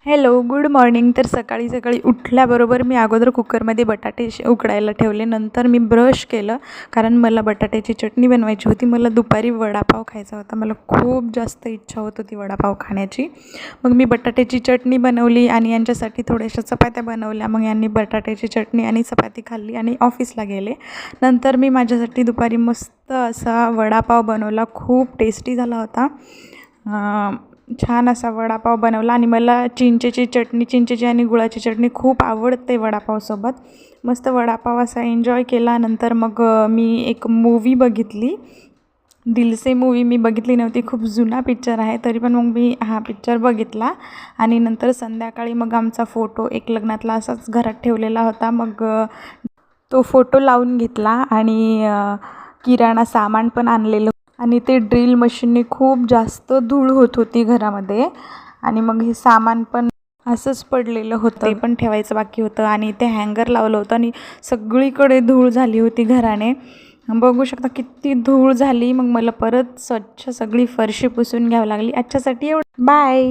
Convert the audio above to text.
Hello, good morning. तर सकाळी सकाळी उठल्याबरोबर मी अगोदर कुकरमध्ये बटाटे उकडायला ठेवले. नंतर मी ब्रश केलं, कारण मला बटाट्याची चटणी बनवायची होती. मला दुपारी वडापाव खायचा होता. मला खूप जास्त इच्छा होत होती वडापाव खाण्याची. मग मी बटाट्याची चटणी बनवली आणि यांच्यासाठी थोड्याशा चपात्या बनवल्या. मग यांनी बटाट्याची चटणी आणि चपाती खाल्ली आणि ऑफिसला गेले. नंतर मी माझ्यासाठी दुपारी मस्त असा वडापाव बनवला. खूप टेस्टी झाला होता. छान असा वडापाव बनवला आणि मला चिंचेची आणि गुळाची चटणी खूप आवडते वडापावसोबत. मस्त वडापाव असा एन्जॉय केला. नंतर मग मी एक मूव्ही बघितली. दिल से मूव्ही मी बघितली नव्हती. खूप जुना पिक्चर आहे, तरी पण मग मी हा पिक्चर बघितला. आणि नंतर संध्याकाळी मग आमचा फोटो एक लग्नातला असाच घरात ठेवलेला होता. मग तो फोटो लावून घेतला आणि किराणा सामान पण आणलेलं आणि ते ड्रिल मशीनने खूप जास्त धूळ होत होती घरामध्ये. आणि मग हे सामान पण असंच पडलेलं होतं, ते पण ठेवायचं बाकी होतं. आणि ते हँगर लावलं होतं आणि सगळीकडे धूळ झाली होती घराने. बघू शकता किती धूळ झाली. मग मला परत स्वच्छ सगळी फरशी पुसून घ्यावी लागली. आजच्यासाठी एवढं, बाय.